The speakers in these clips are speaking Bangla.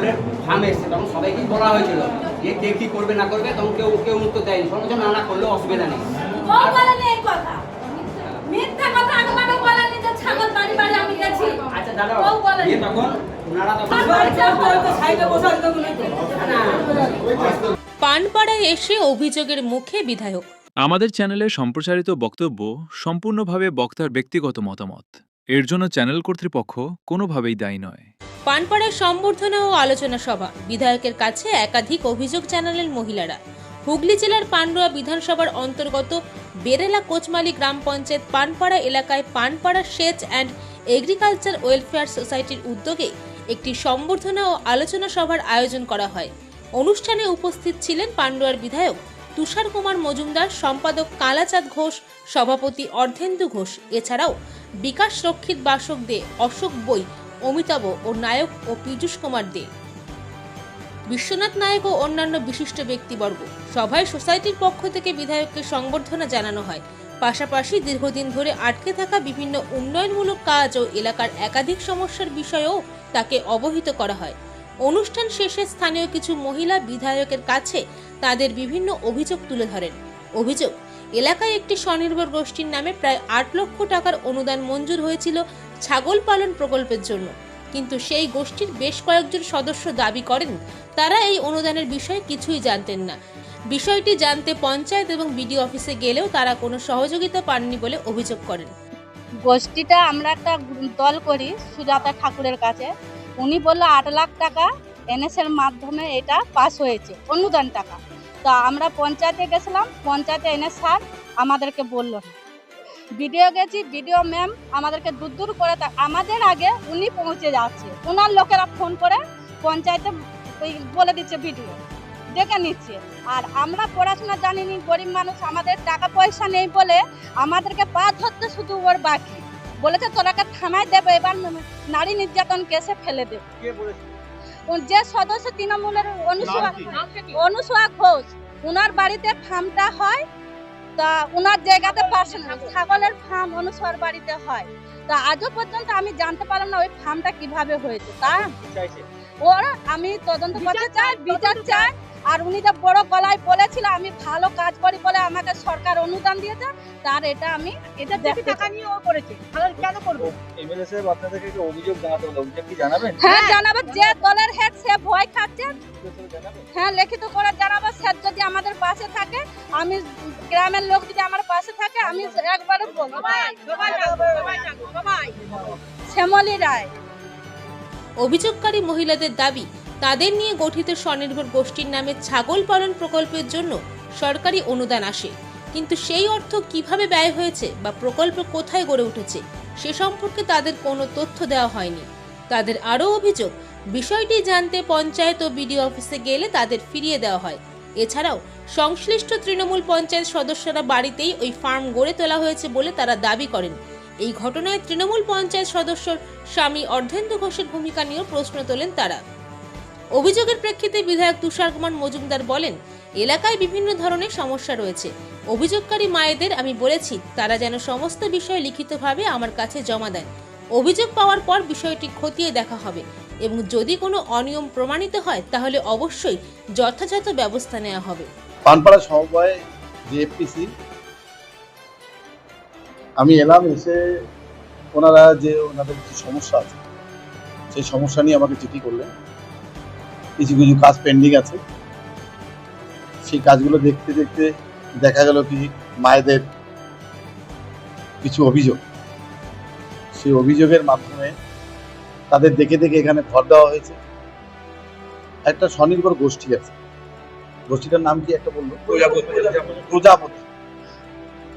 ছাগলের ফার্ম এসছে তখন সবাইকে বলা হয়েছিল যে কে কী করবে না করবে, তখন কেউ কেউ উত্তর দেয়নি, সর্বোচ্চ না করলেও অসুবিধা নেই। আচ্ছা দাদা তখন ওনারা পানপাড়ায় এসে অভিযোগের মুখে বিধায়ক। আমাদের চ্যানেলে সম্প্রচারিত বক্তব্য সম্পূর্ণভাবে বক্তার ব্যক্তিগত মতামত। এর জন্য চ্যানেল কর্তৃপক্ষ কোনোভাবেই দায়ী নয়। পানপাড়ায় সম্বর্ধনা ও আলোচনা সভা, বিধায়কের কাছে একাধিক অভিযোগ জানালেন মহিলারা। হুগলি জেলার পান্ডুয়া বিধানসভার অন্তর্গত বেরেলা কোচমালি গ্রাম পঞ্চায়েত পানপাড়া এলাকায় পানপাড়া সেচ অ্যান্ড এগ্রিকালচার ওয়েলফেয়ার সোসাইটির উদ্যোগে একটি সম্বর্ধনা ও আলোচনা সভার আয়োজন করা হয়। অনুষ্ঠানে উপস্থিত ছিলেন পান্ডুয়ার বিধায়ক তুষার কুমার মজুমদার, সম্পাদক কালাচাঁদ ঘোষ, সভাপতি অর্ধেন্দু ঘোষ, এছাড়াও বিকাশ রক্ষিত বাসক দে, অশোক বই, অমিতাভ ও নায়ক ও পীযূষ কুমার দে, বিশ্বনাথ নায়ক ও অন্যান্য বিশিষ্ট ব্যক্তিবর্গ। সভায় সোসাইটির পক্ষ থেকে বিধায়ককে সংবর্ধনা জানানো হয়। পাশাপাশি দীর্ঘদিন ধরে আটকে থাকা বিভিন্ন উন্নয়নমূলক কাজ ও এলাকার একাধিক সমস্যার বিষয়েও তাকে অবহিত করা হয়। অনুষ্ঠান শেষে স্থানীয় কিছু মহিলা বিধায়কের কাছে তাদের বিভিন্ন অভিযোগ তুলে ধরেন। অভিযোগ, এলাকায় একটি স্বনির্ভর গোষ্ঠীর নামে প্রায় ৮ লক্ষ টাকার অনুদান মঞ্জুর হয়েছিল ছাগল পালন প্রকল্পের জন্য, কিন্তু সেই গোষ্ঠীর বেশ কয়েকজন সদস্য দাবি করেন তারা এই অনুদানের বিষয়ে কিছুই জানতেন না। বিষয়টি জানতে পঞ্চায়েত এবং বিডিও অফিসে গেলেও তারা কোনো সহযোগিতা পাননি বলে অভিযোগ করেন। গোষ্ঠীটা আমরা একটা দল করি সুজাতা ঠাকুরের কাছে, উনি বললো ৮ লাখ টাকা এনএসের মাধ্যমে এটা পাস হয়েছে অনুদান টাকা। তো আমরা পঞ্চায়েতে গেছিলাম, পঞ্চায়েতে এনএস স্যার আমাদেরকে বললো না। বিডিও গেছি, বিডিও ম্যাম আমাদেরকে দূর দূর করে, আমাদের আগে উনি পৌঁছে যাচ্ছে, ওনার লোকেরা ফোন করে পঞ্চায়েতে বলে দিচ্ছে, বিডিও ডেকে নিচ্ছে। আর আমরা পড়াশোনা জানিনি, গরিব মানুষ, আমাদের টাকা পয়সা নেই বলে আমাদেরকে পা ধরতে শুধু ওর বাকি বলেছে তোরাকে থানায় দেবে, এবার নারী নির্যাতন কেসে ফেলে দেবে। যে সদস্য তৃণমূলের অনুসুয়া ঘোষ, ওনার বাড়িতে ফার্মটা হয়, তা ওনার জায়গাতে ছাগলের ফার্ম অনুসুয়ার বাড়িতে হয়। তা আজও পর্যন্ত আমি জানতে পারলাম না ওই ফার্মটা কিভাবে হয়েছে। তা ওর আমি তদন্ত করতে চাই, বিচার চাই। আর উনি যে বড় গলায় বলেছিল আমি ভালো কাজ করি বলে আমাকে সরকার অনুদান দিয়েছে, তার এটা আমি এটা দেখতে টাকা নিয়ে ও করেছে, তাহলে কেন করব? এমএলএ সাহেব আপনাদেরকে কি অভিযোগ জানাতে হলো, অভিযোগ কি জানাবেন? হ্যাঁ জানাবো, যে দলের হেড সে ভয় খাচ্ছে। হ্যাঁ লিখিত করে জানাবো, স্যার যদি আমাদের পাশে থাকে, আমি গ্রামের লোক যদি আমার পাশে থাকে, আমি একবারে বলবো শ্যামলী রায়। অভিযোগকারী মহিলাদের দাবি, তাদের নিয়ে গঠিত স্বনির্ভর গোষ্ঠীর নামে ছাগল পালন প্রকল্পের জন্য সরকারি অনুদান আসে, কিন্তু সেই অর্থ কিভাবে ব্যয় হয়েছে বা প্রকল্প কোথায় গড়ে উঠেছে সে সম্পর্কে তাদের কোনো তথ্য দেওয়া হয়নি। তাদের আরও অভিযোগ, বিষয়টি জানতে পঞ্চায়েত ও বিডিও অফিসে গেলে তাদের ফিরিয়ে দেওয়া হয়। এছাড়াও সংশ্লিষ্ট তৃণমূল পঞ্চায়েত সদস্যরা বাড়িতেই ওই ফার্ম গড়ে তোলা হয়েছে বলে তারা দাবি করেন। এই ঘটনায় তৃণমূল পঞ্চায়েত সদস্যর স্বামী অর্ধেন্দু ঘোষের ভূমিকা নিয়েও প্রশ্ন তোলেন তারা। অভিযোগের প্রেক্ষিতে বিধায়ক তুষার কুমার মজুমদার বলেন, এলাকায় বিভিন্ন ধরনের সমস্যা রয়েছে। অভিযোগকারী মায়েদের আমি বলেছি তারা যেন সমস্ত বিষয় লিখিতভাবে আমার কাছে জমা দেন। অভিযোগ পাওয়ার পর বিষয়টি খতিয়ে দেখা হবে এবং যদি কোনো অনিয়ম প্রমাণিত হয় তাহলে অবশ্যই যথাযথ ব্যবস্থা নেওয়া হবে। পানপাড়া সমবায় জিএফপিসি আমি এলাম, এসে ওনারা যে ওনাদের কিছু সমস্যা আছে সেই সমস্যা নিয়ে আমাকে চিঠি করলেন। কিছু কিছু কাজ পেন্ডিং আছে, সেই কাজগুলো দেখতে দেখতে দেখা গেল কি মায়েদের কিছু অভিযোগ, সেই অভিযোগের মাধ্যমে তাদের দেখে দেখে এখানে ঘর দেওয়া হয়েছে। একটা স্বনির্ভর গোষ্ঠী আছে, গোষ্ঠীটার নাম কি একটা বললো, প্রজাপতি।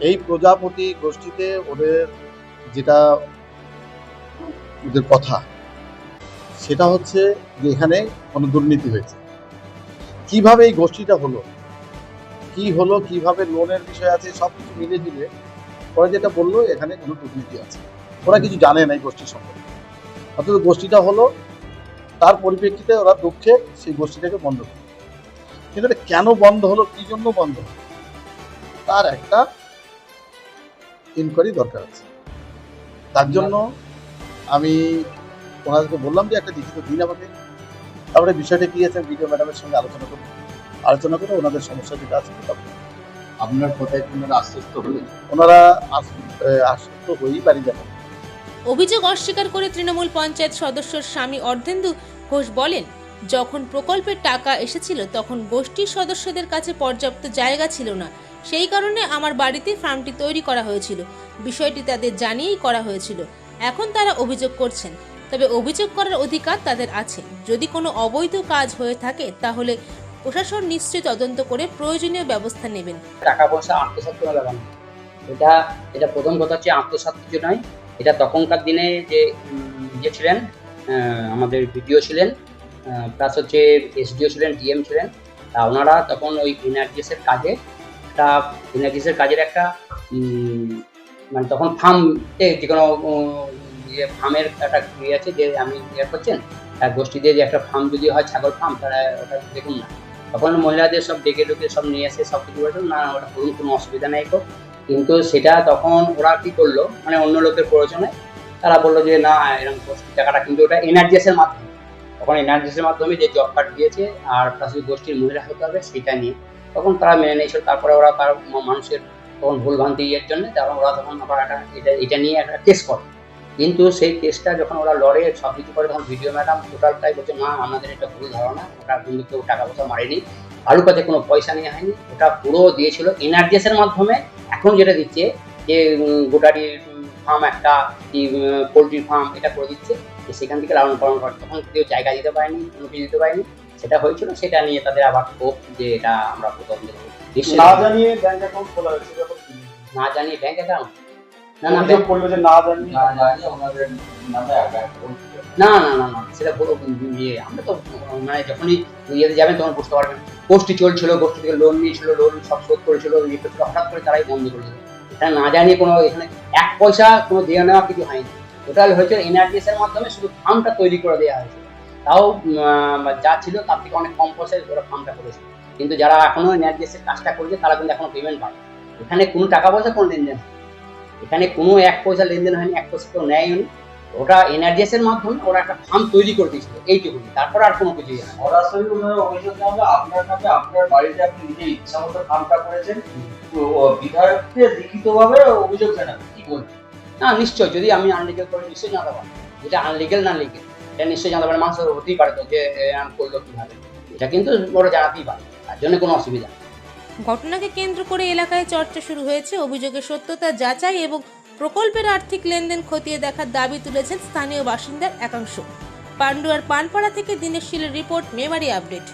এই প্রজাপতি গোষ্ঠীতে ওদের যেটা ওদের কথা সেটা হচ্ছে যে এখানে কোনো দুর্নীতি হয়েছে। কিভাবে এই গোষ্ঠীটা হলো, কি হলো, কিভাবে লোনের বিষয় আছে, সব কিছু মিলে ঝুলে ওরা যেটা বললো এখানে কোনো দুর্নীতি আছে। ওরা কিছু জানে না এই গোষ্ঠীর সম্পর্কে, অথচ গোষ্ঠীটা হলো, তার পরিপ্রেক্ষিতে ওরা দুঃখে সেই গোষ্ঠীটাকে বন্ধ করে। কিন্তু এটা কেন বন্ধ হলো, কি জন্য বন্ধ হলো, তার একটা ইনকোয়ারি দরকার আছে। তার জন্য আমি ওনাদেরকে বললাম যে একটা লিখিত দিন আমাকে, তারপরে বিষয়টা কি আছে ভিডিও ম্যাডামের সঙ্গে আলোচনা করে ওনাদের সমস্যা যেটা আছে আপনার কোথায় ওনারা আশ্বস্ত হলেন? ওনারা আশ্বস্ত হয়েই বাড়ি যাবেন। অভিযোগ অস্বীকার করে তৃণমূল পঞ্চায়েত সদস্যর স্বামী অর্ধেন্দু ঘোষ বলেন, যখন প্রকল্পের টাকা এসেছিল তখন গোষ্ঠীর সদস্যদের কাছে পর্যাপ্ত জায়গা ছিল না, সেই কারণে আমার বাড়িতে ফার্মটি তৈরি করা হয়েছিল। বিষয়টি তাদের জানিয়েই করা হয়েছিল। এখন তারা অভিযোগ করছেন, তবে অভিযোগ করার অধিকার তাদের আছে। যদি কোনো অবৈধ কাজ হয়ে থাকে তাহলে প্রশাসন নিশ্চয়ই তদন্ত করে প্রয়োজনীয় ব্যবস্থা নেবেন। টাকা পয়সা আত্মসাৎ করা ব্যাপার না। এটা প্রথম কথা হচ্ছে আত্মসাৎ কিছু নয়। এটা তখনকার দিনে যে ইয়ে ছিলেন, আমাদের ভিডিও ছিলেন, প্লাস হচ্ছে এসডিও ছিলেন, ডিএম ছিলেন, তা ওনারা তখন ওই এনআরজিএসের কাজের একটা মানে তখন ফার্মে যে কোনো ফার্মের একটা ইয়ে আছে যে আমি ইয়ে করছেন গোষ্ঠীতে যে একটা ফার্ম যদি হয় ছাগল ফার্ম, তারা ওটা দেখুন না। তখন মহিলাদের সব ডেকে সব নিয়ে এসে সব কিছু বলেছিল, না ওটা করুন, কোনো অসুবিধা নেই। কিন্তু সেটা তখন ওরা কি করলো, মানে অন্য লোকের প্রয়োজনে তারা বললো যে না এরকম গোষ্ঠীর টাকাটা, কিন্তু ওটা এনআরজিএসের মাধ্যমে, তখন এনআরজিএসের মাধ্যমে যে জব কার্ড দিয়েছে আর প্লাস গোষ্ঠীর মহিলা হতে হবে সেটা নিয়ে তখন তারা মেনে নিয়েছিল। তারপরে ওরা তার মানুষের তখন ভুলভ্রান্তি ইয়ের জন্য ওরা তখন আবার এটা নিয়ে একটা কেস করে। কিন্তু সেই কেসটা যখন ওরা লড়ে সব কিছু করে, তখন ভিডিও ম্যাডাম টোটালটাই বলছে না আমাদের এটা ভুল ধারণা, ওটা কিন্তু কেউ টাকা পয়সা মারেনি, কারোর কাছে কোনো পয়সা নেওয়া হয়নি, ওটা পুরো দিয়েছিল এনআরজিএসের মাধ্যমে। এখন যেটা দিচ্ছে যে গোটারি ফার্ম, একটা পোলট্রির ফার্ম, এটা করে দিচ্ছে যে সেখান থেকে লালন পালন করে, তখন কেউ জায়গা দিতে পারেনি, কোনো কিছু দিতে পারেনি। সেটা হয়েছিল, সেটা নিয়ে তাদের আবার ক্ষোভ যে এটা আমরা প্রথম না জানিয়ে ব্যাংক অ্যাকাউন্ট খোলা হয়েছে, না জানিয়ে ব্যাংক অ্যাকাউন্ট না ব্যাংক করলো যে না জানিয়ে ওনাদের নামে অ্যাকাউন্ট। না সেটা ইয়ে, আমরা তো মানে যখনই ইয়েতে যাবেন তখন বুঝতে পারবেন। গোষ্ঠী চলছিল, গোষ্ঠী থেকে লোন নিয়েছিল, লোন সব শোধ করেছিল, ইয়ে করছিল, হঠাৎ করে তারাই বন্ধ করেছিল। এটা না জানিয়ে কোনো এখানে এক পয়সা কোনো দিয়ে নেওয়া কিছু হয়নি। টোটাল হয়েছিল এনআরজিএস এর মাধ্যমে, শুধু ফার্মটা তৈরি করে দেওয়া হয়েছিল। তাও যা ছিল তার থেকে অনেক কম পয়সায় ওরা ফার্মটা করেছিল। কিন্তু যারা এখনো এনআরজিএস এর কাজটা করছে তারা কিন্তু এখনো পেমেন্ট পায়। এখানে কোনো টাকা পয়সা কোনো লেনদেন হয়নি, এখানে কোনো এক পয়সা লেনদেন হয়নি, এক পয়সা কেউ নেয়নি। ওটা এনআরজিএস এর মাধ্যমে ওরা একটা ফার্ম তৈরি করে দিয়েছিল, এইটুকুনি, তারপর আর কোনো কিছুই না। সরাসরি ওনারা অভিযোগ জানাবে আপনার কাছে, আপনার বাড়িতে আপনি নিজে ইচ্ছা মতো ফার্মটা করেছেন, বিধায়ককে লিখিতভাবে অভিযোগ জানাবে। কি বলবেন? না নিশ্চয়, যদি আমি আনলিগেল করে নিশ্চয়ই জানাতে পারি, যেটা আনলিগেল না লিগেল এটা নিশ্চয়ই জানাতে পারে। মানুষ হতেই পারে তো যে করলো কিভাবে, এটা কিন্তু ওরা জানাতেই পারে, তার জন্য কোনো অসুবিধা নেই। ঘটনাকে কেন্দ্র করে এলাকায় চর্চা শুরু হয়েছে। অভিযোগের সত্যতা যাচাই এবং প্রকল্পের আর্থিক লেনদেন খতিয়ে দেখার দাবি তুলেছেন স্থানীয় বাসিন্দার একাংশ। পান্ডুয়ার পানপাড়া থেকে দীনেশ শীলের রিপোর্ট, মেমারি আপডেট।